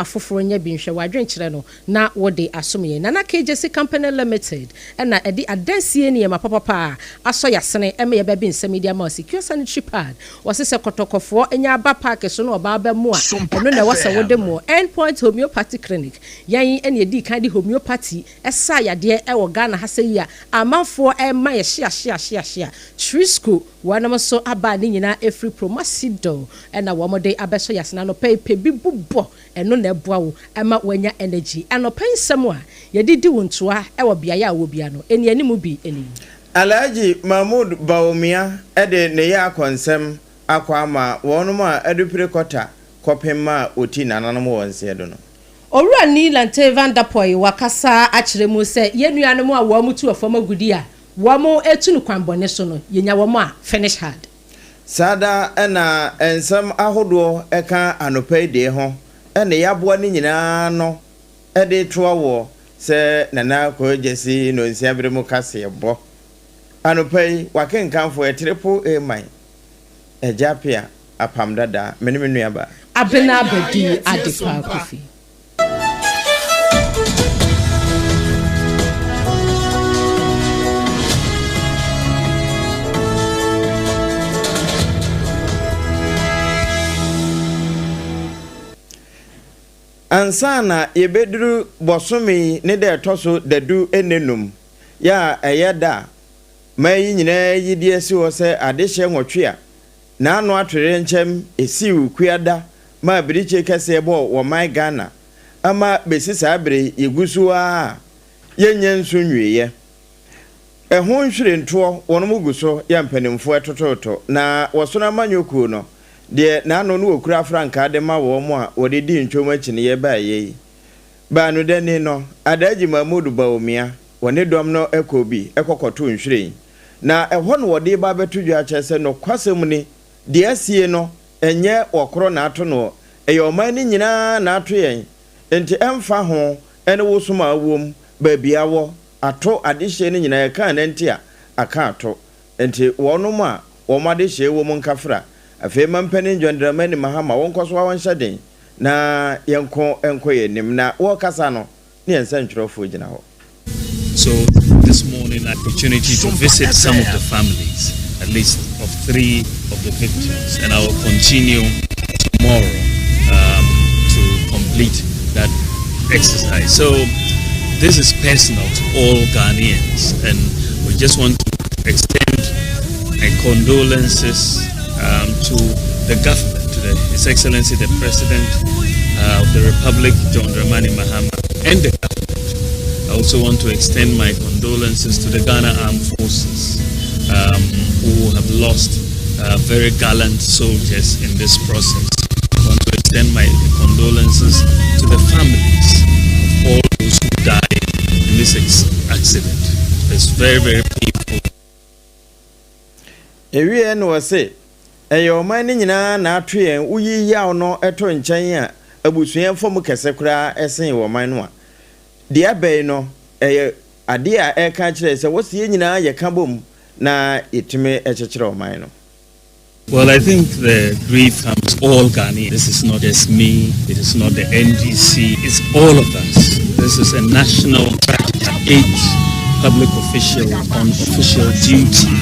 afoforo nya bi nhwe wadwenkyere no na wode asomye na KJC Company Limited na edi adansie ne ma papa aso yasene eme ye bebe nsem media ma secure sanitary pad wasese kotokofo enya aba park so no ba mu a eno na wasa wode mu endpoint homeopathy clinic yan ene edi kan di homeopathy esa yade e wo Ghana ha sei a amanfo e ma ye hia Trisco wanam so aba ni nyina every promasido na wo mode abeso yasena no pepe bi bubo eno na eboa wo ama wanya energy anopa nsem a yedidi wontoa e wo bia ya wo bia no eni animu bi eni Alhaji Mahmoud Baumia ede ne ya konsem akwa ama wonum a edupire kota kopema oti nananom wonse do no Owura ni Lante Vanderpoy wakasa akiremu se yenuanom a wo mutu afoma gudi a wo mo etunu kwanbone so no yenya wo mo a finish hard sada na ensem ahodo eka anopa de ho ene yaboa ni nyina no ede toa wo se nana ko jesi no nsiabre mu kase yebo anopai wakenkanfo etrepo eman ejapia apam dada menimenu aba abena abadi adipa kofi ansana yebeduru bosome ne de toso dadu enenum ya eyeda mai nyina yidi asi wo se adehye nwotwe a na anu atwere nchem esiu kuada ma biriche kase bo wo mai Ghana ama besisa abere yegusu a yenye nso nweye ehun hwire nto wonom guso ya mpanimfo etototo na wosona manyoku no de na anu no okura franka de ma wo mo a wode di ntwom akine ye ba ye ba no de ni no Adaji Mahmoud Baumia wone dom no ekobi ekokoto nhwire na ehon wode ba betudwa achese no kwasem ni de asie no enye okoro na ato no eyoman ni nyina na ato yen enti emfa ho ene wosuma awom ba biawo ato adehye ni nyina eka na enti a aka ato enti wonom a womadehye wo mu nkafra afi mampani ndwandra ni mahama wonkoso wa wanhyeden na yenko yenim na wo kasa no ne ensa ntwerofo gina ho. So this morning, opportunity to visit some of the families, at least of 3 of the victims, and I will continue tomorrow to complete that exercise. So this is personal to all Ghanaians, and we just want to extend my condolences to the government, to His Excellency the President of the Republic, John Dramani Mahama, and the government. I also want to extend my condolences to the Ghana Armed Forces who have lost very gallant soldiers in this process. I want to extend my condolences to the families of all those who died in this accident. It's very, very painful. Ewie no say eyoman ni nyina na atwe uyi yaw no eto nkyɛn a abusuan fom kese kura esen wo man no a de abey no ade a eka kire se wosie nyina ye ka bom na etime ekekere wo man no. Well, I think the grief comes all Ghanaians. This is not just me, it is not the NDC, it's all of us. This is a national tragedy. 8 public officials on official duty.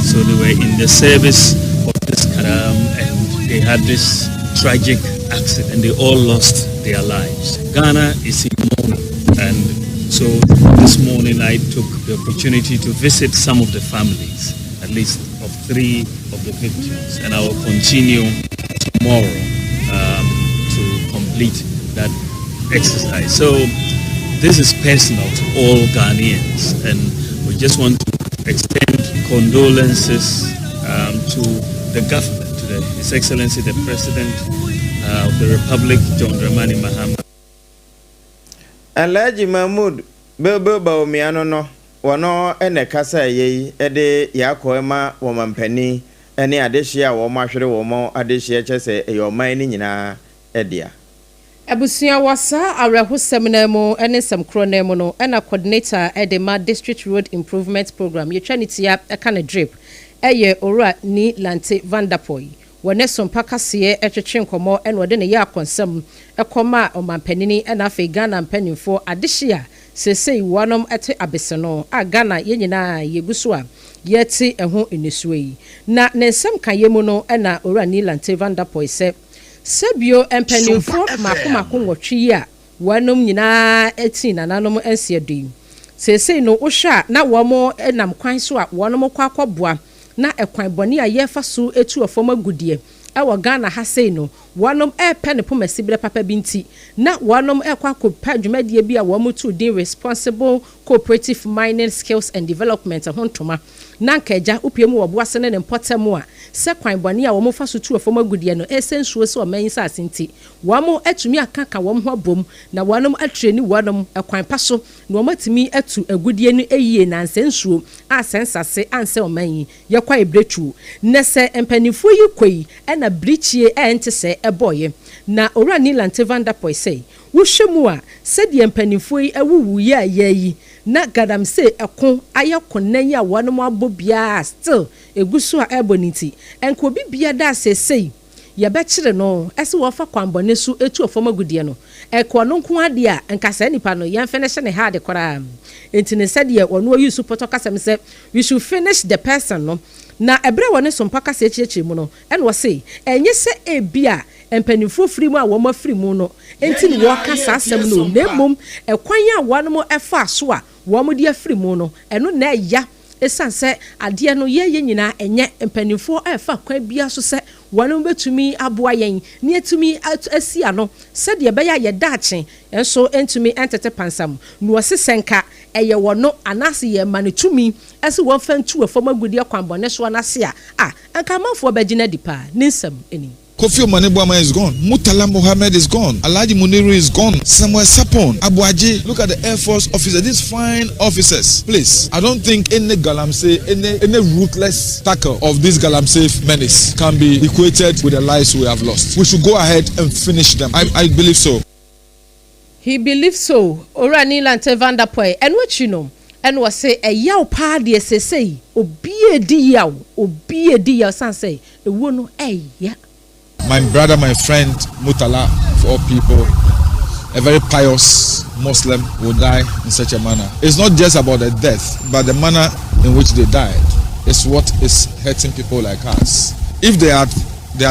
So they were in the service of this and they had this tragic accident. They all lost their lives. Ghana is in mourning, and so this morning I took the opportunity to visit some of the families, at least of 3 of the victims, and I will continue tomorrow to complete that exercise. So this is personal to all Ghanaians, and we just want to extend condolences to the government, to His Excellency the President of the Republic, John Dramani Mahama. Alhaji Mahmoud Baumia no wono ene kasa yei ede yakoema wo mampani ene adehye a wo mahwere wo mo adehye kyese eyoman ni nyina edia Abusia wasa arehosem na mu ene sem kro na mu no ena coordinator edema district road improvement program ye twanitia eka na drip eye owura ni Lante Vanderpoy wone Sompa kase etwetwe nkomo ene wode ne ya akonsem ekoma omampanini na afi Ghana mpanimfo adehia sesei wonom ete abeseno a Ghana yenyina yeguso a yeti eho enesuo yi na nensem kan yemu no na Orani Lantevan Dapoy se sebio mpanimfo makomako nwotwe a wonom nyina eti nananom ense adui sesei no wohwa na womo enam kwan so a wonom kwa akwaboa na ekwan boni a yefa so etu ofom agudie ewo Ghana ha sei no wonom pen pomasi bre papa binti na wonom ekwa kopa dwumadie bi a womutu din responsible cooperative mining skills and development hontoma na nkaja upiemu woboase ne mpotemu a se kwan boni a womufa so tu ofom agudie no esensuo se oman sa asenti womo atumi akaka wom ho bom na wonom atreni wonom ekwan paso na womatimi atu agudie no eyie na nsensuo a sensase anse oman yekwa ebretu nese empanifo yi koi na brichie ente se eboye na Orani Lantevan Dapoy say wohwemu a se de empanifo yi awuwu ya yayi na gadam se ekon ayekonan ya wonom abobia still eguso a eboniti enko bibia da sesei ye be kire no ese wo fa kwambone su etu ofoma gudie no eko no nko ade a nkasa nipa no ye finish ne ha de kora enti ne said ye ono yi su poto kasem se we should finish the person no na ebre wone Sompa kasa echichi mu no en wo say enye se ebia empanifo firi mu a wo ma firi mu no enti ne wo kasa asem no nemom ekwan ya wano mo efa so a wo mo de afiri mu no eno na ya esanse ade no ye nyina enye empanifo efa kwan bia so se wano betumi aboa yen ne etumi asia no se de be ya ye daachen enso entumi entete pansam no osesenka eye wono anase ye manetumi ese won fantu afoma gudi akwambone so anase a anka manfo begina dipa ninsam eni Kofi Omanebwama is gone. Murtala Mohammed is gone. Alhaji Muniru is gone. Samuel Sapon, Abuaji. Look at the Air Force officers. These fine officers. Please, I don't think any galamsey, any ruthless tackle of this galamsey menace can be equated with the lives we have lost. We should go ahead and finish them. I believe so. He believes so. Orani Lantevan Dapoy. And what you know? And was say a yaw party say obi edi yaw san say e wono ya. My brother, my friend Murtala, for all people, a very pious Muslim will die in such a manner. It's not just about the death, but the manner in which they died is what is hurting people like us. If they had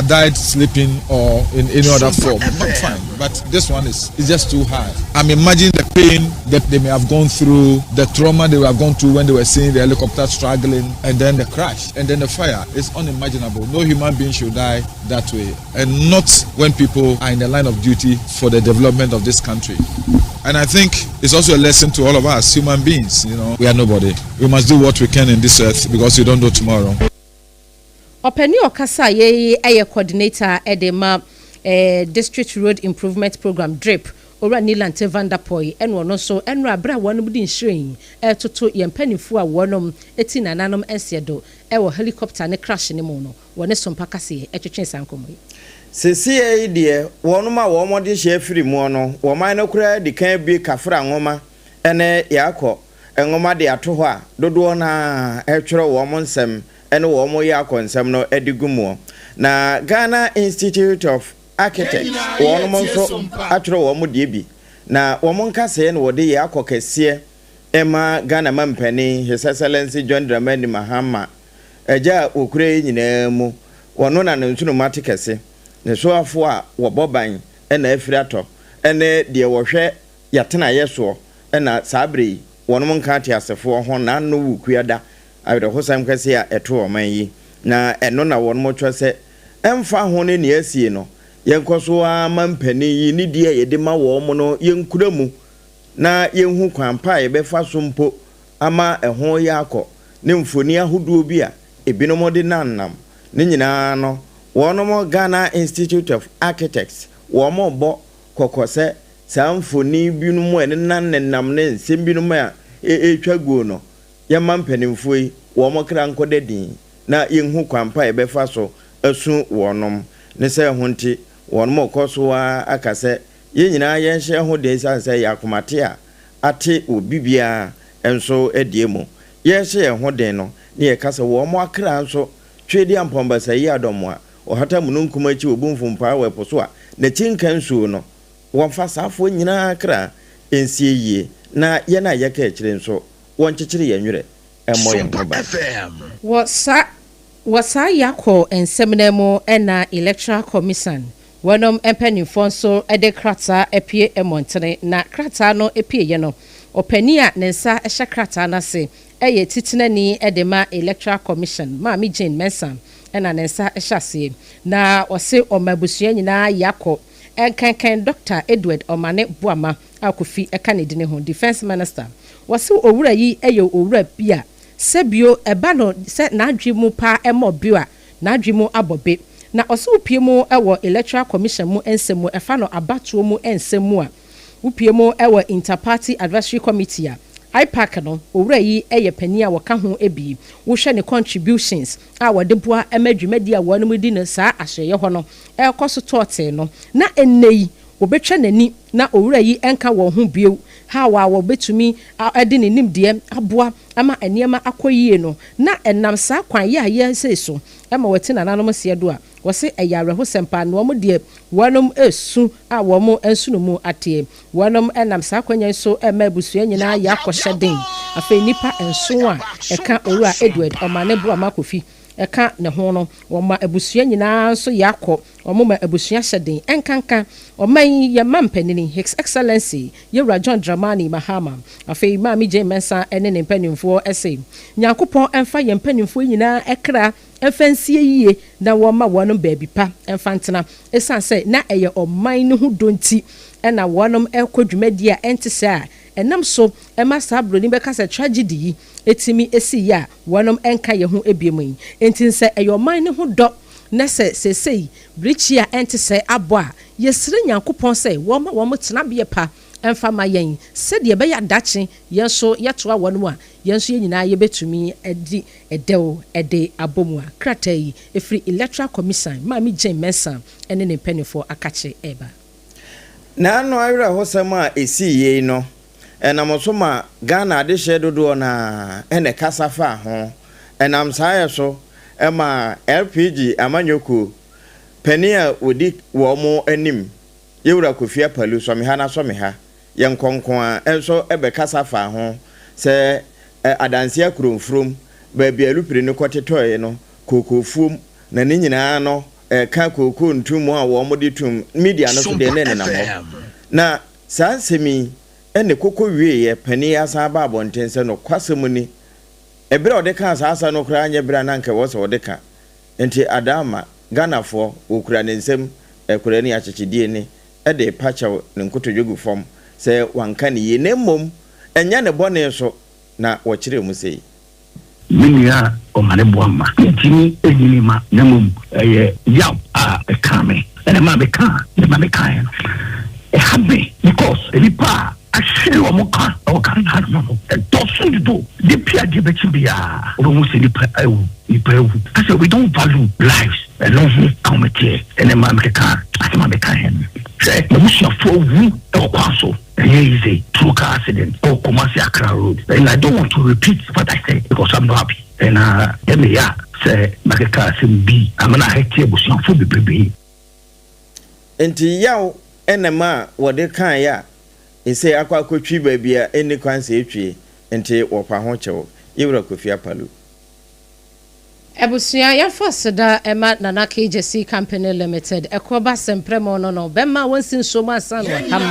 died sleeping or in any other form, not fine. But this one is just too hard. I'm imagining the pain that they may have gone through, the trauma they have gone through when they were seeing the helicopter struggling, and then the crash, and then the fire. It's unimaginable. No human being should die that way, and not when people are in the line of duty for the development of this country. And I think it's also a lesson to all of us, human beings. You know, we are nobody. We must do what we can in this earth because we don't know tomorrow. Openi okasa ye coordinator edema district road improvement program drip Orani Lantevan Dapoy en wono so enra bra wonom di nhyiren toto ye mpanifo a wonom eti nananom ensedo wo helicopter ne crash ne mu no wone Sompa kase etwetwe sankomo sesi de wonom a wo mode hye afiri mu no wo man no kura di kan bi kafra ngoma ene yakọ ngoma de ato ho a dodo na etwere wo mo nsem ene wo mo ya konsem no edigumo na Ghana Institute of Architects wo mo so atwere wo mo de bi na wo mo nkase ne wo de ya akokese ema Ghana mampani His Excellency John Dramani Mahama eja okure nyina mu wono na ntuno matikese ne so afo a wo boban ena afiri ato ene de wo hwe yatena yeso ena sabre wono mo nka atiasefo ho na no wukuada awde hosam kase ya eto oman yi na eno na wono mo twese emfa ho ne ne asie no yenkoso a mampani yi ni die ye de ma wo mo no yenkura mu na yenhu kwampa ye befa so mpo ama eho ya akọ ne mfoni ahoduo bi a ebinom de nannam ne nyina no wono mo Ghana Institute of Architects wo mo bo kokose samfoni binom ene nannam ne nsem binom a etwaguo no ye mampanimfo yi wo mo kra nkodadin na yenhu kwampa ye befa so asu wonom ne se honti wonom koso a akase ye nyina ye hye ho de sanse yakomate a ate obibia enso ediemu ye hye ho de no ne ye kase wo mo akra nso twedi ampomba sai adomo a ohata mununkum achi obumfumpa we poso a na chinkan su no wɔmfa saafo nyinaa kra ensie yie na yɛn a yɛka akyire nso wɔnkyekere yɛn nwere ɛmmɔ yɛn ho ba wasa yakɔ nsɛm na mu ɛna electoral commission wɔnom mpanimfoɔ nso ɛde krataa apie ɛmɔntene na krataa no apie yɛ no ɔpani a ne nsa ɛhyɛ krataa no ase ɛyɛ titenani ɛde ma electoral commission maame Jane Mensa ɛna ne nsa ɛhyɛ aseɛ na ɔse ɔmabusua nyinaa yakɔ ɛnkankan Dr. Edward Omane Buama akofi ɛka ne dine ho defense minister wɔse owura yi ɛyɛ owura bia sebio ɛba no sɛ n'adwe mu pa ɛmɔ bia n'adwe mu abɔbe na ɔse upie mu ɛwɔ electoral commission mu ensɛm mu ɛfa no abatoɔ mu ensɛm mu a upie mu ɛwɔ interparty advisory committee a IPAC no owura yi ɛyɛ pani a wɔka ho ebi wohwɛ ne contributions a wɔde boa ɛmadwumadi a wɔn mu di no saa ahyɛyɛ hɔ no ɛkɔ so tɔɔte no na enei obetwa n'ani na owura yi enka wɔn ho bio ha wa wɔbetumi ɛde ne nimdeɛ aboa ama nneɛma akɔ yie no na ɛnam saa kwan yɛ a yɛsɛ so ɛma wɔte nananom seɛ do a wɔse ɛyɛ awerɛho sɛmpa no wɔn deɛ wɔnom esu a wɔn nsu no mu ateɛ wɔnom ɛnam saa kwanya so ɛma abusua nyinaa yɛ akɔhyɛ den afei nipa nso a ɛka owura Edward Omane Buama Kofi ɛka ne ho no wɔma abusua nyinaa nso yɛ akɔ wɔn ma abusua hyɛ den ɛnkanka ɔman yɛ mampanini His Excellency Yewura John Dramani Mahama afei maame Jane Mensa ɛne ne mpanimfoɔ ɛsɛ Nyankopɔn ɛmfa yɛn mpanimfoɔ nyinaa ɛkra ɛfɛnsie yie na wɔma wɔnom baabi pa ɛmfa ntena ɛsan sɛ na ɛyɛ ɔman no ho donti ɛna wɔnom ɛkɔ dwumadi a ɛnte sɛ a ɛnam so ɛma saa broni bɛka sɛ tragedy yi etimi esi ya wɔnom ɛnka yɛ ho ebiemu yi enti sɛ ɛyɛ ɔman ne ho dɔ na sɛ sesei brichi a ɛnte sɛ abɔ a yɛsere Nyankopɔn sɛ wɔn tena bie pa ɛmfa ma yɛn sɛdeɛ ɛbɛyɛ adakye yɛn so yɛtoa wɔn mu a yɛn so yɛn nyinaa yɛbɛtumi ɛdi ɛdɛw ɛde abɔmu a krataa yi efiri electoral commission maame Jane Mensa ɛne ne mpanimfoɔ akakye ɛba na ano ayra hosɛm a esi yie no ɛnam so ma Ghana de hyɛ dodoɔ na ɛne kasa fa ho ɛnam saa yɛ so ɛma LPG amanyoko pani a odi wɔ mo anim Yewura Kofi Apalu sɔmeha na sɔmeha yɛn konkon a ɛnso ɛbɛkasa fa ho sɛ adanse akuromfrom baabi alupire no kɔtetɔe no kokofuom na ne nyinaa no ka koko ntum a wɔ mo de tum media no so de ne na ho na saa semi ene koko wie ye pani asa ba abonten se no kwasem ni ebere odeka asa no kra anye bere na nke wo se odeka enti adama Ganafo okura ne nsem ekura ni akyekidie ni ede pacha ne nkotodwogu fom se wanka ne ye nemmom enya ne bone so na wo kire mu sei minia Omane Buama ntini enyima nemmom yaw a ekame ene ma beka happy because elipa ashiri wa muka okan hanu doesn't do the pia debechibia almost nipa I said we don't value lives alone committee and a man can asema beka hen say we should for wu e kwaso easy true car accident or Kumasi Accra road and I don't want to repeat what I said because I'm not happy and yeah say makeka sim bi amana hete busian fo bebebe enti yaw enema wode kan ya ese akwa kotwi baabia eni kwanse etwie enti wopa ho kyew Yewura Kofi Apalu Ebusia ya fosida ema nana KJC Company Limited ekoba sempremo no bema wonsin soma san ham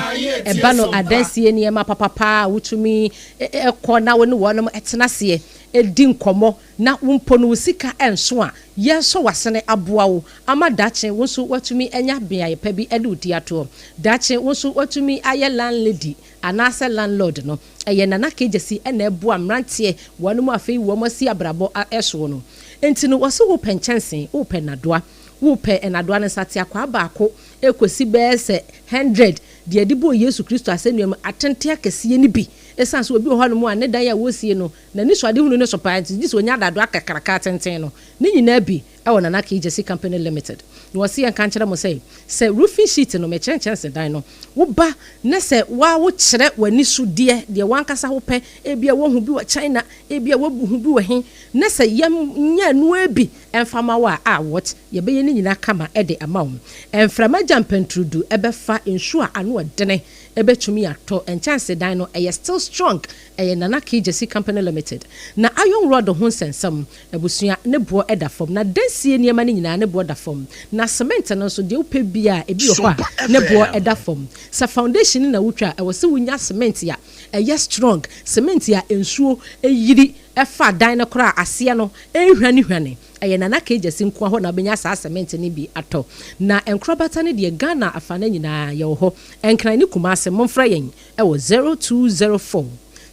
eba no adansie ne ema papa wutumi ekona woni wonom etenase edi nkomo na wumpo no sika enso a yeso wasene aboa wo ama dache wonso watumi enya bia ye pa bi ede odi ato dache wonso watumi aye landlady anase landlord no eye nana KJC ena eboa mrantie wonom afei wo masi abrabo eso no enti no wose wo penchansen wo penadoa wo pe enadoa ne sate akwa baako ekosi be se 100 de adibo Yesu Kristo asenuam atente akese ni bi esan so obi ho no mu a ne dan ya wosie no na ni so ade hunu ne so pa nti dis onya dado akakraka atenten no ne nyina bi e wona na KJC Company Limited no wose yan kan kire mo say roofing sheet no me chenchense dan no wo ba ne se wa wo kire wani so de wankasa wo pe ebia wo hu bi wa China ebia wo bu hu bi wa he ne se yam nya no abi ɛmfama wa what yɛbɛyɛ ne nyina kama ɛde ama wo ɛmframa jampentrudu ɛbɛfa nsuo a ano ɛdene ɛbɛtumi atɔ ɛnchance dan no ɛyɛ still strong ɛyɛ Nana KJC Company Limited na iron rod ho nsensam abusua ne boɔ ɛda fam na dansie nneɛma ne nyinaa ne boɔ da fam na cement no nso deɛ wopɛ bia ebi wɔ hɔ a ne boɔ ɛda fam sa foundation na wotwa ɛwɔ sɛ wonya cement ya ɛyɛ strong cement ya nsuo ɛyiri ɛfa dan no kora aseɛ no ɛhwane ɛyɛ Nana KJC nko hɔ na benya saa cement ne bi atɔ na enkrobata ne deɛ Ghana afana nyinaa yɛ hɔ enkran ne Kumase momfra yɛn ɛwɔ 0204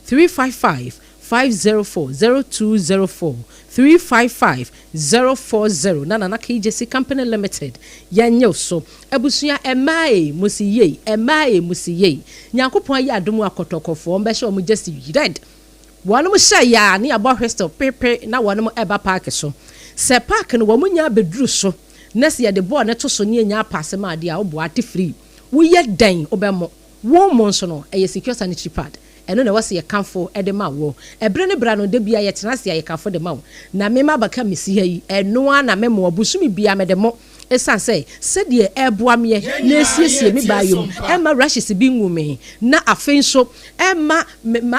355 504 0204 355 040 Nana KJC Company Limited yanyo so abusua emae musiye nyankopon ayi adomu akotokofo mbɛhye omu just red wɔnom hyɛ ya ne abɔ hwestel pepe na wɔnom eba park so se park no wɔn nya beduru so na se yɛ de ball ne to so ne nya pass ma de a wo boate free wo yɛ dan obɛmo wo mo nso no ɛyɛ secure sanitary pad ɛno na wɔse yɛ kanfo ɛde ma wo ɛbrɛ ne bra no de bia yɛ tena se yɛ kanfo de ma wo na mema baka mesi ha yi ɛno a na memo obusumi bia me de mo esan sɛ sɛdeɛ ɛboa me na esiesie me ba yom ɛma rashes bi nwume na afei nso ɛma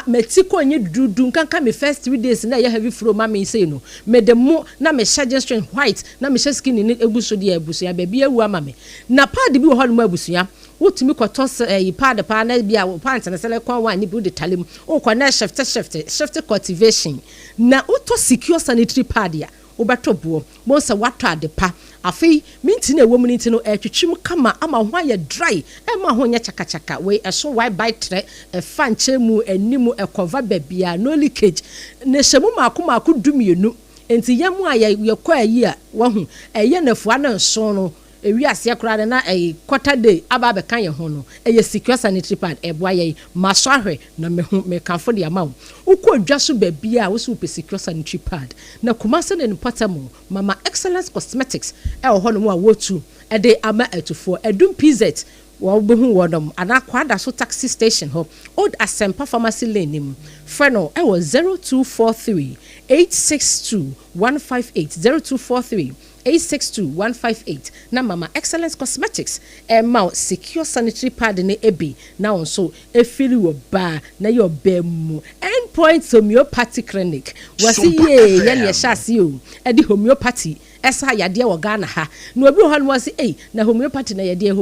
meti ko nye dudu nkanka me first 3 days na yɛ heavy flow ma me say no me de mo na me hyɛ string white na me hyɛ skin ni eguso de abusua ba bi ewu ama me na pad bi wɔ hɔ no ma abusua wotumi kɔtɔ pad pa na bia pant na sele kwan wa ni bi de talem o kɔ na shift cultivation na uto secure sanitary pad ya obato buo mo se wato adepa afei minti na ewom ninti no etwetwim kama ama ho aye dry ema ho nya chakachaka we eso why by tre fa nchemu animu ekova babia no leakage ne hyemu maako dumienu enti yemu aye yekɔ ayi a wahu eye nafua na nso no ewi ase akura na quarter day aba be kan ye ho no eye secure sanitary pad eboa ye maso ahwe na me kanfo de ama wo ukɔ so babia wo so pe secure sanitary pad na Kumase ne Potamo Mama Excellence Cosmetics ho no mo a wotu de ama atufo edum PZ wo behu wodom ana kwada so taxi station ho Old Asempa Pharmacy Lane nim freno 0243 862 158 0243 862-158 na Mama Excellence Cosmetics mau secure sanitary pad ne ebi na onso efili wo ba na yo bemu endpoint homeopathy clinic wasi ye ne hyase o edi homeopathy esa yade wo Ghana ha na obi ho no wasi na homeopathy na yade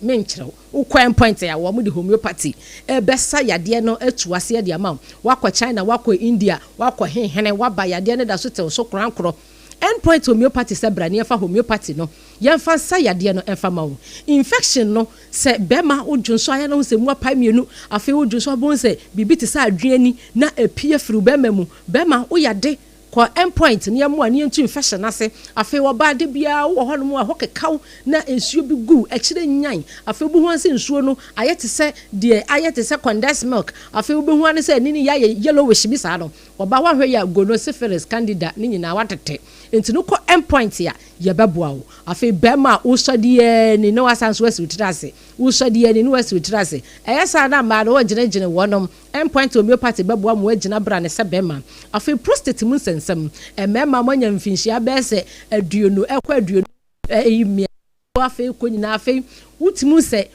menkyerɛw ukɔ endpoint ya wo mu de homeopathy besa yade no atuase yade ama wakɔ China wakɔ India wakɔ henhene waba yade ne da so te so krankro endpoint homeopathy se brani fa homeopathy no yemfa sa yade no emfa ma wo infection no se bema odwonso aya no se mu apa mienu afi odwonso abon se bibi te sa adwani na epie firi bema wo yade ko endpoint ne yemu ani ntu infection ase afi wo ba de bia wo ho no mu a ho kekaw na ensuo bi gu ekire nyan afi bu ho ase ensuo no ayete se condensed milk afi bu ho ane se nini ya yellowish bi sa no wo ba wa hwe ya gonosyphilis candida ni nyina watete enti no ko endpoint ya yebeboa wo afi bema wo sodie ni no asanso wasi utirase wo sodie ni no wasi utirase eyesa na ma no gine wonom endpoint homeopathy beboa mo agina bra ne se bema afi prostate mu nsensem emema manya mfinhia be se aduonu ekwa aduonu eyimia afi ko nyina afi wutimu se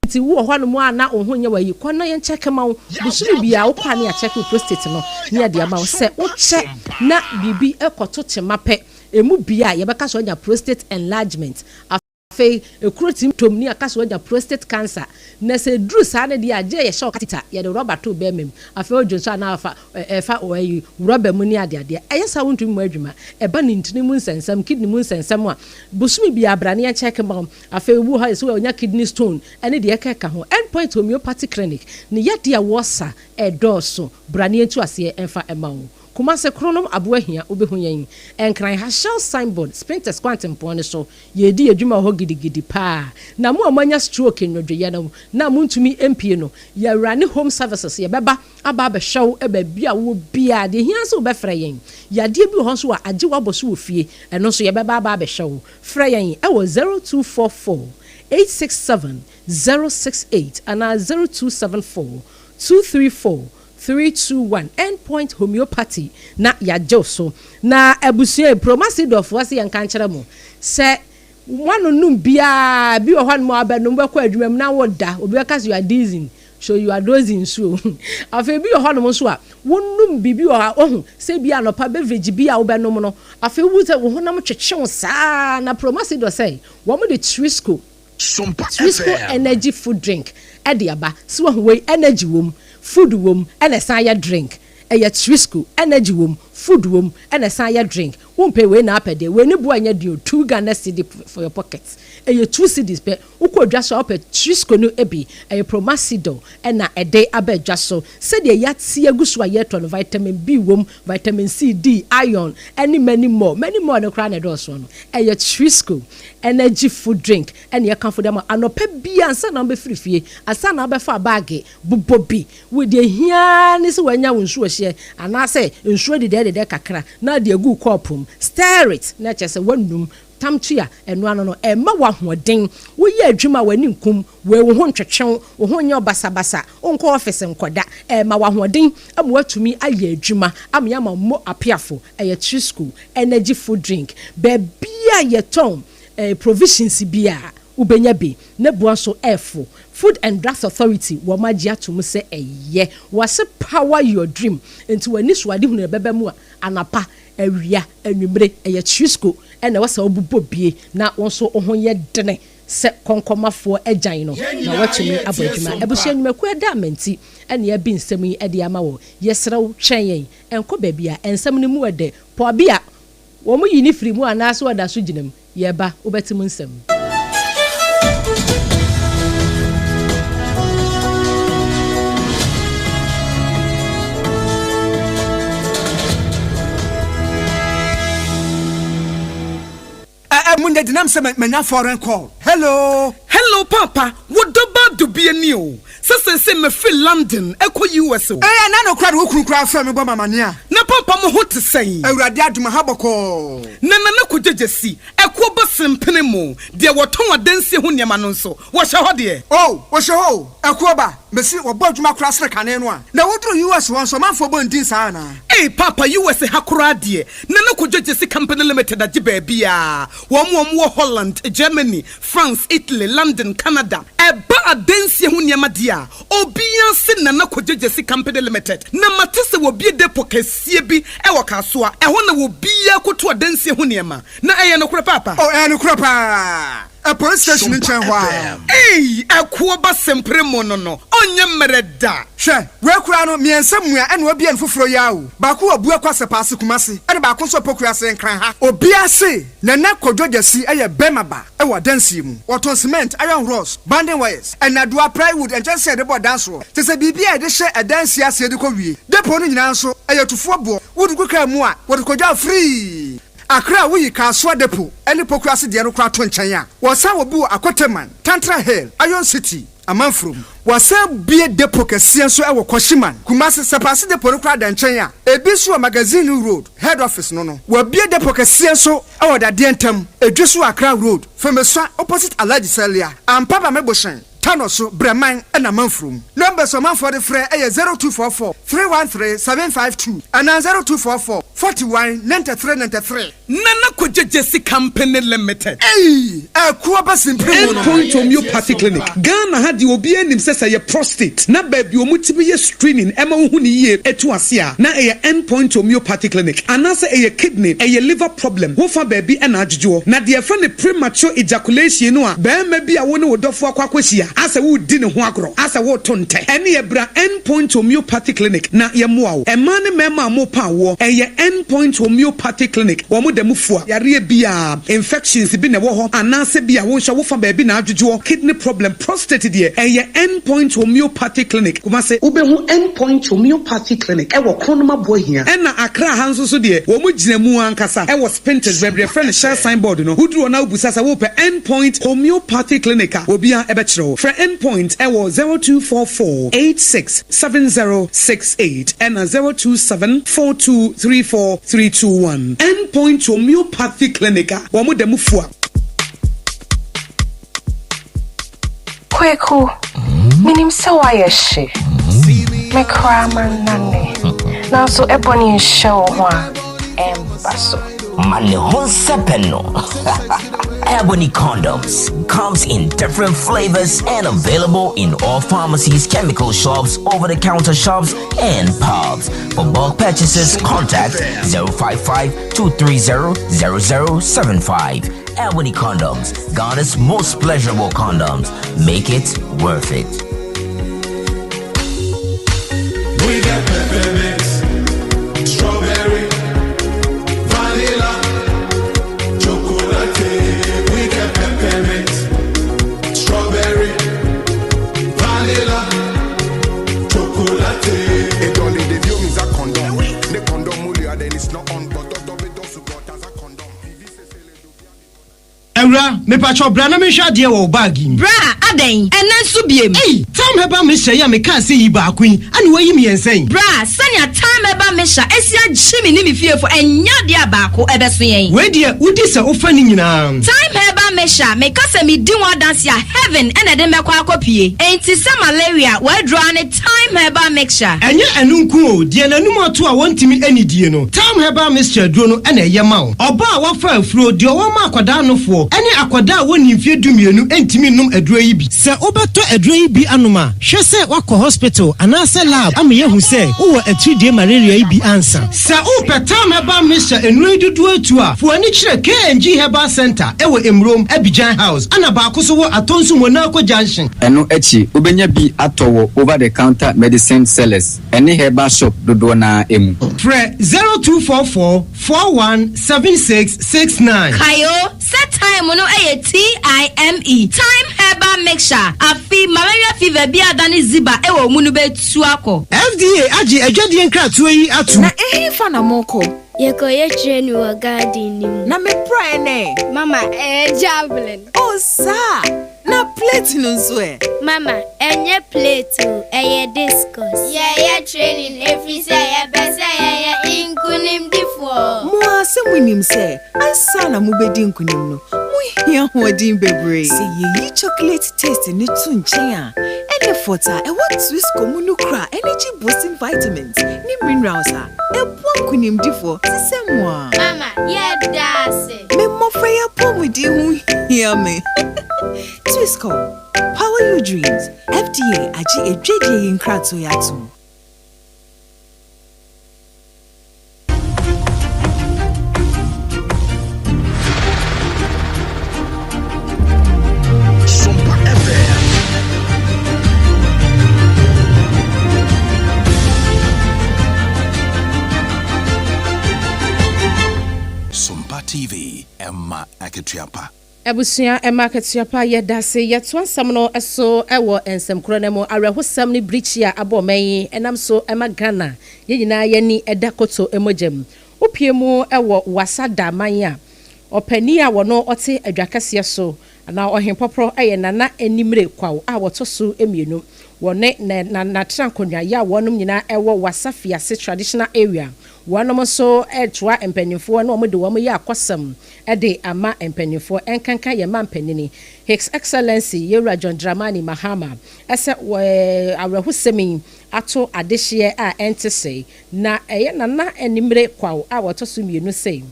ti wo ho no mu ana ohun nya wayi ko na yen check ma wo busuru bia wo kwa na ya check prostate no ne ade ama wo se wo check na bibi ekoto chemape emu bia ye beka so nya prostate enlargement afi ekrotim tom ni aka so nya prostate cancer na se dru sa na dia je ye shock tita ye de rubber to be mem afi ojonso na afa fa oyi rubber mu ni ade eyesa wontu mu adwuma eba ni ntini mu nsensam kidney mu nsensam a busumi bia bra na check ma afi wu ha so onya kidney stone ene de ka ho endpoint homeopathy clinic ni yade a wosa edoso bra na entu ase emfa ema wo Kumase kronom aboahia obehu yen enkran ha shell signboard sprinters quantum pon so yedi adwuma ho gidigidi pa na mo amanya stroke nwodwe na muntumi MP no ya rani home services ye beba aba be hyew eba bia wo bia de hia so be frɛ yen ya de bi ho so a age waboso wo fie eno so ye beba aba be hyew frɛ yen e wo 0244 867 068 and 0274 234 321 endpoint homeopathy na yajo so na abusua promasidof wase yanka nkyere mo se wanu num bia bi wo hwan mo abedum be kwa adwumam na woda obi ka so you are dizzy so you are dozing so afi bi wo hwan so a wonum bibi wo ha ohun se bia no pa beverage bia wo benom no afi wu se wo honam twetwe saa na promasidof say wo mo de Trisco Sompa energy food drink ediaba so we energy wom food wom and a saya drink a Trisco energy wom food wom and a saya drink won't pay when up a day when you buy your 2 Ghana cedi for your pockets a 2 cedis pe uko just up a Trisco no ebi a promasido and a day abe just so said the yat see a guswa yet on vitamin B wom vitamin C D iron and many more no crown a one a Trisco energy food drink and you can for them and no pe bi ansa na be free asa na be for bag bubobi with the here ni so wanya wonsu hye and I say nsuo de kakra na de agu kopum stir it na chese wannum tamtua eno ano no emma wa hoden wo ye adwuma wani nkum we wo ho ntwetwen wo ho nya basabasa onko office nkoda emma wa hoden am watumi aye adwuma am ya ma mo apiafo eye Trisco energy food drink be bia ye tom provisions bia ubenya bi ne boaso efo Food and Drugs Authority wo magia to mu se eye wase power your dream into wani swade hu na bebe mu anapa awia anwumre eye Trisco ena wasa obubobie na wonso ohon ye dene se konkomafo agyan no na watumi abadwuma ebusua nwumaku eda menti ene ya bi nsem yi ede ama wo yesrew twen enko babia ensem ne mu ede po bia wo mu yi ni firi mu anaso wada so ginam yeba obetimu nsem Munde dinam se menya foreign call. Hello papa, what do be a new? Se me feel London, eko US. Na no crowd wo kura fa me boma mania. Na papa mo ho te sei. Awurade aduma haboko. Na ko jejesi, eko bosempene mo. De woton adanse ho niam no nso. Wo hye ho de. Oh, wo hye ho. Eko ba, mesi wo bo aduma kura sre kane no a. Na wodru US won so manfo bo ndin saa na. Hey papa, US hakura de. Na ko jejesi company limited agi ba bia. Wo Holland, Germany, France, Italy, London, Canada. Eba adanse ho niam dia. Obian sin na kojejesi company limited na matese wo bie depo kasie bi e wo kasoa e ho na wo bia koto adanse ho niema na eye no kura papa no kura pa a police station in Chenhwa akuo ba sempre mo no onye mereda hwe we kura no miensa mua ene wo bia nfoforo yawo ba ko abu akwase paase kumase ene ba ko so pokura se nkran ha obia se na kojojesi eye bemaba e wo adanse mu woton cement iron rods banding wires and adua plywood and just said about dance so say bibia de hye adanse ase de ko wie depo no nyina so eye tufo bo wodu kuka mu a wodu koja free Akra we kaso depo ene pokrasi de no kra to nchen a wosa wo bi akoteman Tantra Hill Iron City amanfrom wosa bie depo kese so e wo Koshiman Kumasi sepase depo no kra da nchen a ebisu magazine road head office no wo bie depo kese so e wo da de ntam edwesu Akra road femeso opposite Alaji Celia ampaba meboshen Tanoso Breman and a Manfrum. Numbers of for the Frey 0244 313 752 and 0244 41 93 Nana Kojesi Company Limited. Hey, a Kuabas in Endpoint Homeopathy Clinic. Ghana had the Obian says a prostate. Na baby, multiple screening. Emma Huni Etuasia. Na a Endpoint Homeopathy Clinic. Anasa a kidney, a liver problem. Wofa baby and Ajo. Na dear friend premature ejaculation. No, bear maybe I want to do for Quaquasia. As a wood dinner huagro, as a water tonte, any ebra Endpoint Homeopathy Clinic, na yamuao, a man mema mo power, a Endpoint Homeopathy Clinic, wamu de mufua, yarie bia, infections been a woho, anase bia wosha wofa baby na ajujuo, kidney problem, prostate dear, a Endpoint Homeopathy Clinic, kumase, ubehu Endpoint Homeopathy Clinic, ewa kronoma boy here, ena Akra hanso so dear, wamu jinemu ankasa, ewa spinters, baby, a friend share signboard, no, who drew na ubusasa wope Endpoint Homeopathy Clinic, wobia ebetro, Endpoint ewo 0244 867068 and 0274234321 Endpoint Homeopathy Clinic wamu demufua Kweku minim sawa yeshe me cry man nane. Now so ebony show one basso. Mane Honsepeno. Ebony condoms comes in different flavors and available in all pharmacies, chemical shops, over-the-counter shops, and pubs. For bulk purchases, contact 055-230-0075. Ebony condoms, Ghana's most pleasurable condoms. Make it worth it. We got peppermint, strawberry, vanilla, chocolate. We got peppermint, strawberry, vanilla, chocolate. It only the view is a condom. The condom only and then it's not on, but it also got as a condom. Ewra, me pacho bra na me hwa de wo bag yi. Bra, aden, enen so biem. Hey, time heba me hwa ya me ka se yi ba kwin. Ani wayi me ensen. Bra, sanya time heba me hwa esia gyimi ni me fiefo enya de abako ebeso yen. We de udi se ofa ni nyina. Time heba me hwa, me ka se me di one dance ya heaven ene de me kwa akopie. Enti se malaria, we draw ne time heba me hwa. Enye enu nku o, de nanum ato a wontimi anidie no. Time heba me hwa duro no ene ye ma wo. Oba a wafa afuro de wo ma akwada no fo. Ene akwada woni mfie dumienu entimi num aduro yi bi. Se obeto aduro yi bi anuma, hwe se wakọ hospital anase lab am ye hu se wo atudie malaria yi bi ansa. Se opetam heba misha enu dudu atu a, fo ani kire KNG Herbal Center ewo Emrom Abidjan House. Ana ba ko so wo atonsu Monaco Junction. Eno echi obenya bi atowo over the counter medicine sellers. Any herbal shop dodo na emu. Fre 0244 417669. Kayo set time no time herbal mixture afi malaria fever bi adani ziba ewo munu betu akọ. FDA agi adwadie nkratoa yi atu. Na fa na moko. Ye training wa garden ni. Na me pray ne. Mama, javelin. Oh sa. Na plate no so e. Mama, enye plate o, discus. Ye training every say ye bese ye inkunim difo. Mo asemunim se, ansa na mo bedi nkunim no. Mo hia hodin bebre. Se ye chocolate taste ni tu nchen a. Ene fota e what Swiss comunu kra energy boosting vitamins ni minerals a. E bua nkunim difo. Se mo. Mama, ye dase. Me mo fa ya pomudi hu hia me. Twisco, power your dreams. FDA aji ejeje inkrato yatu. Sompa FM. Sompa TV, Emma Aketiapa. Ebusia emaketiapa yedase yeto asam no eso ewo ensem kro na mu arehosam ni brichia abomen enam so emagana ye nyina yani edakoto emogem opiemu ewo wasada manya opani a wono ote adwakase so na ohempopro eye nana animre kwawo a wotoso emienu wone na trankonya ya wonum nyina ewo wasafia se traditional area wanom so etwa empanifo na omode wom ya akwasam ede ama empanifo enkanka ye mampanini His Excellency Yewra John Dramani Mahama ese awrehusemi ato adehye a entese na eye nana animre kwawo a wotoso mienu sei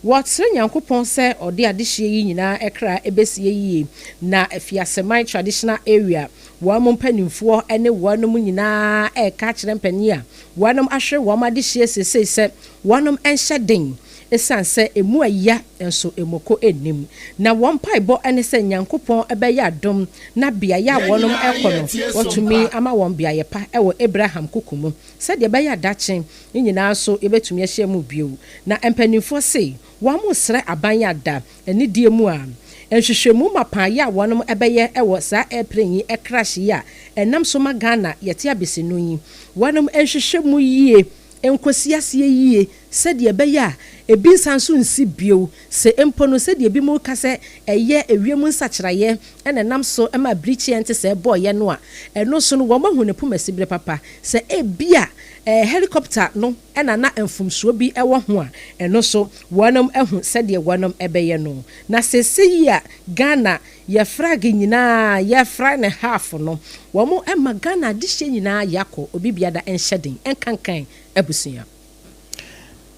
What's Yankopon say or the addition yina ekra ebesi na afiasemai traditional area one penny4 any one munina catch them penia one asher one addition say one shedding esan say emu aya enso emoko enim na one pipe bo any say Yankopon ebeya dom na biaya wonom ekono watumi ama won biaye pa ewo Abraham kukumu said ebeya dachen nyina so ebetumi ahia mu bio na empanifo say wamu sre abanya da eni die mu a enhwehwemu mapaya wonom ebeye ewo sa eprenyi crash ya enam so magana yete abesenu yi wonom enhwehwemu yie enkosiase yie said ye beya e bin sanso nsi bio se empo no said ye bi mu ka se eye ewiemu nsachiraye ene nam so ema brichi ente se boy ye no a eno so no wo mahu ne pomasibre papa se e bia helicopter no ena na emfumsuo bi ewo ho a eno so wonam ehu said ye wonam ebeye no na sese yi a Ghana ye frag nyina ye fra ne half no wo mo ema Ghana de hye nyina yakọ obi biada enhyeden enkankan abusuya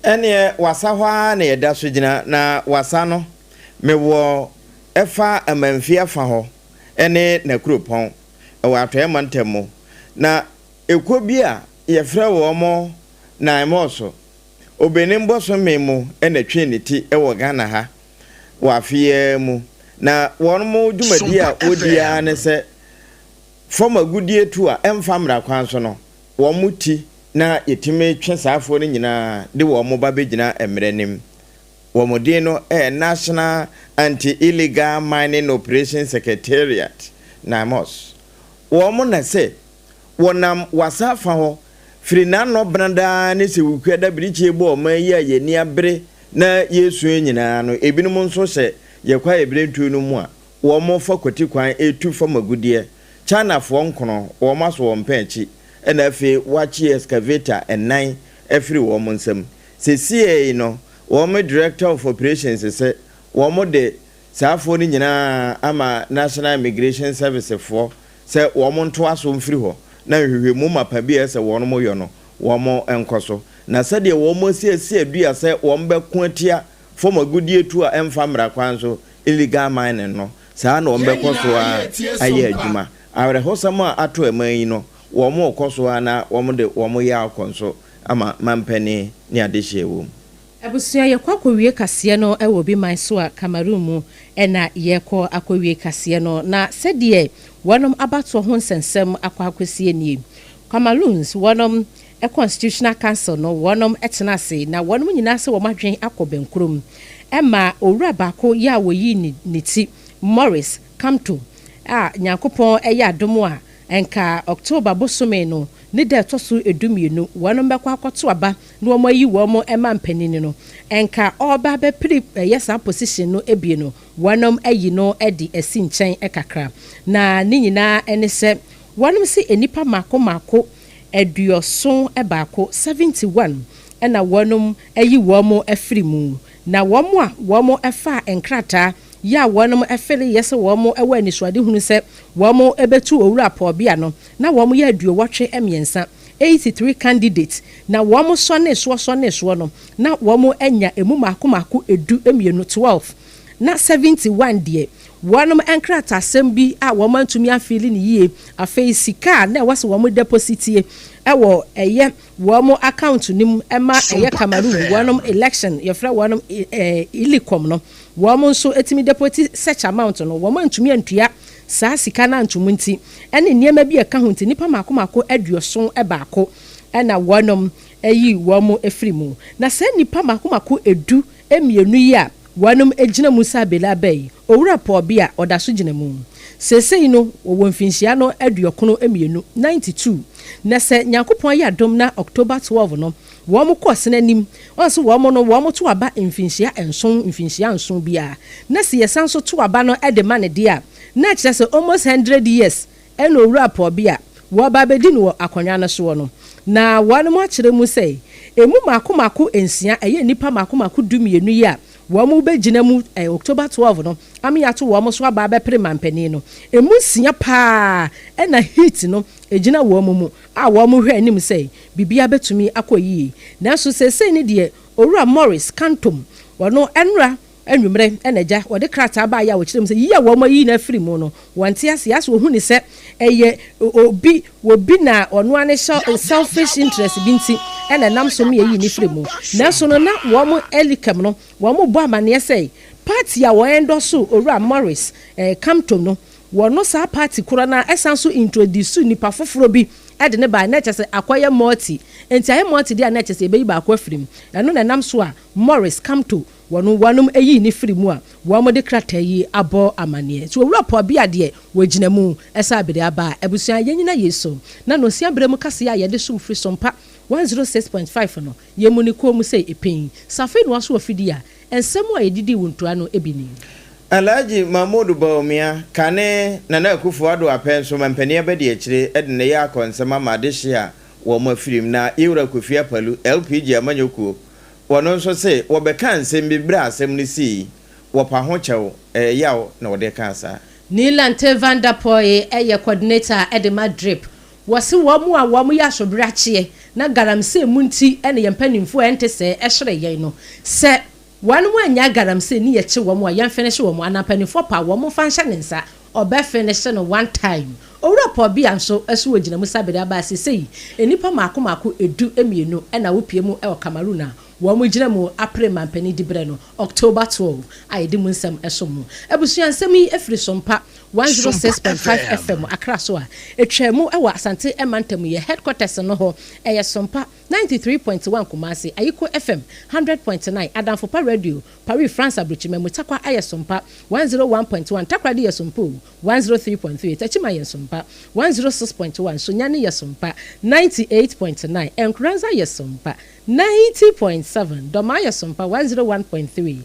ene wasa hwa na yeda so gina na wasa no mewo efa amanfi afa ho ene na kuropon ewo atoye mantemo na ekwo bi a ye fra wo mo na emoso obenim boso memu ene twenity ewo Ghana ha wa afie mu na won mo dwumadi a odia ne se former goodie to a emfamra kwan so no wo muti na yetime twe Sarfo ne nyina de wo mo ba begina emrenim wo modin no National Anti-Illegal Mining Operation Secretariat na mos wo mo na se wonam wasafa ho frina no branda ne se wukwada birichie bo ma yi aye ni abre na yesu nyina no ebinom nso hye yekwa ebrentu no mu a wo mo fa kwati kwan etu fa magudie China fo nkono wo maso wo mpanchi ena afi wachi excavator enan afiri wo mo nsam sesie no wo mo director of operations se wo mo de Sarfo ni nyina ama National Immigration Service for se wo mo nto aso mfiri ho na hwehwe mu mapa bi ese wo no mo yo no wo mo enkoso na sade wo mo siesie adua se wo mbeko atia for magudie tu a emfamra kwan so illegal mining no saa na wo mbeko so a aye adwuma awre hosama ato eman no wo mo okoso na wo mo de wo mo ya akonso ama mampani ni adehye wo abusuya yakwakowie kase no ewo bi man so a Cameroon mu ena yekọ akowie kase no na sede wonom abato ho nsensem akwakosie nie Cameroons wonom a constitutional council no wonom etenase na wonom nyina se wo madwen akobenkrom ema owura bako ya woyi ni ti Morris Kamto nyankopon eya adomo a enka October bosome no ne de toso edumienu wonom bekwa akoto aba na wo mayi wo mo ema mpanini no enka oba be pri yesa position no ebie no wonom ayi no edi esi nchen ekakra na ne nyina ene se wonom si enipa mako eduoson ebako 71 ena wonom ayi wo mo afiri mu na wo mo efa enkrata ya wonom efele yese wo mo ewa anisuade hunu se wo mo ebetu owura pobia no na wo mo ya aduo wotwe emiensa 83 candidates na wo mo so no na wo mo anya emu mako edu emienu 12 na 71 die wonom enkrata asem a wo mantumi afili ni yie afei sika na wase wo mo depositie ewo eye wo mo account nim ema eye Cameroon wonom election yefra wonom ilikom no wo mo nso etimi deposit such amount no wo mantumi antua saa sika na ntumunti ene niema bi eka ho nti nipa mako aduoson ebaako ena wonom eyi wo mo efrimu na sa nipa mako edu emienu yi a wonom ejina musa belabai owura pobia odaso gina mu sesei no wo mfinhia no aduokono emienu 92 na se nyankopon ya dom na October 12 no wo mo kɔ senanim onso wo mo to aba mfinhia enson bia na se yesanso to aba no edema ne dia na kyerɛ sɛ almost 100 years eno owura pobia wo ba bedi no akonwa no so no na wo mo akyerɛ mu sɛ emu mako ensia eye nipa mako dumienu yi a wo mo begina mu October 12 no ami ato wo mo so aba be pre mampani no emu sia pa na heat no ejina wo mo mu a wo mo hwe anim sei bibia betumi akoyi na so sesei ne de owura Morris Kantom wono enra anwumre enaja wode krata ba ya wo kirem se yiya wo ma yi na firi mu no wonte ase wo hu ni se eye obi na ono ane selfish interest binti ena nam so me yi ni firi mu na so no na wo mo elikam no wo mo bo amane sei party a wo endoso owura Morris Kamtom no wono sa party kura na esanso introduce nipa foforo bi ede ne ba na kyese akoye multi enti aye multi dia na kyese be ba akwa firim eno na nam so a Morris Kamto wonom eyi ni firi mu a wo mo de krata yi abo amane so owura pobia de wagina mu esa abede aba ebusuan yenyina yeso na no sia brem kase ya yede sum firi Sompa 106.5 no yemu ni ko mu say epin safe no so afidi a ensemu a yedidi wontoa no ebini Alhaji Mahmoud Baumia kane Nana Akufo-Addo apenso mampani abedi akire edne ya akonsema madehye a wo mafirim na Ewura Kofi Apalu LPG amanyokuo wono nso se wo beka nsem bibra asem ni si wo pa ho chewo yawo na wo de kansa Nilante Vanderpoy eye coordinator edema drip wose wo mu a wo mu ya sobrachie na garamse munti ene yempanimfo ente se ehre yen no se wanu anya garamse ni ye che wo mu a yan finish wo mu anapanimfo pa wo mu fansha nensa obe finish no one time Owura bi anso asu ogina musabede abase sei enipa maako edu emienu ena wo piemu e Cameroon a wo mo gina mu apre mampani dibre no October 12 ayedi mu nsem esomu ebusuan nsem yi efiri Sompa 106.5 FM Accra so a etwemu e wa Asante Emantam ye headquarters no ho eye Sompa 93.1 Kumasi Ayiko FM 100.9 Adamfopa Radio Paris France Abrochime mutakwa aye Sompa 101.1 Takradi ye Sompo 103.3 Tachima ye Sompa 106.1 Sunyani ye Sompa 98.9 Enkranza ye Sompa 90.7 Doma ye Sompa 101.3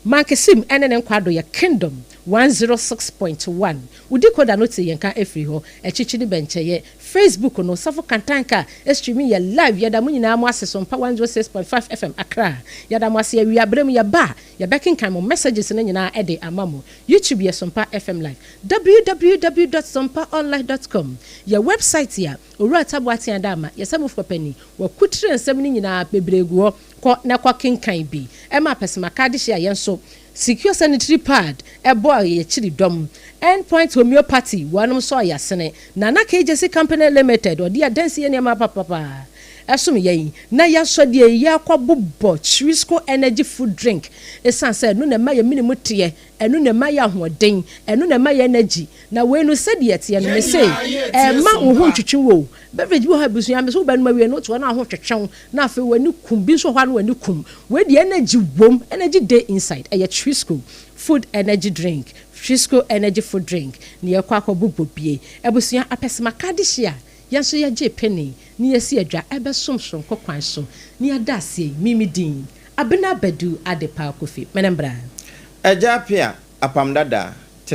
Markesim enen kwado ye Kingdom 106.1 Udikoda noti yenka efri ho echichini benche ye Facebook no Sarfo kantanka streaming ye live yada munyina mo ase Sompa 106.5 FM Accra yada mo ase wi abrem ye ba ye backing kan mo messages na nyina ede amamo YouTube ye Sompa FM live www.sompaonline.com ye website ya owura tabwati andama ye samufo pani wa kutire nsem ni nyina bebregu ko na kwa kinkan bi e ma pesema card share yenso secure sanitary pad ebo ye chiri dom endpoint homeopathy wanum so yasene Nana KJC Company Limited odi adansi ene ma papa esum yeyi na yasode ye akwabobo Trisco energy food drink esanse no na maye minimu tie enu na maye ahoden enu na maye energy na we no sede tie no me say ma wo ntwetwe beverage bo ha bisu ya me so ba no mawe no to na ahotwetwe na afi wani kum bi so hwa no wani kum we the energy wom energy day inside eye Trisco food energy drink Trisco energy food drink ni yakwa akwabobo bie ebusuya apesema kadishia yanso ya je penny ni yesi adwa ebe somsom kokwan so ni adasie mimidin abena badu adepa kofi menembra Ejapia apamdada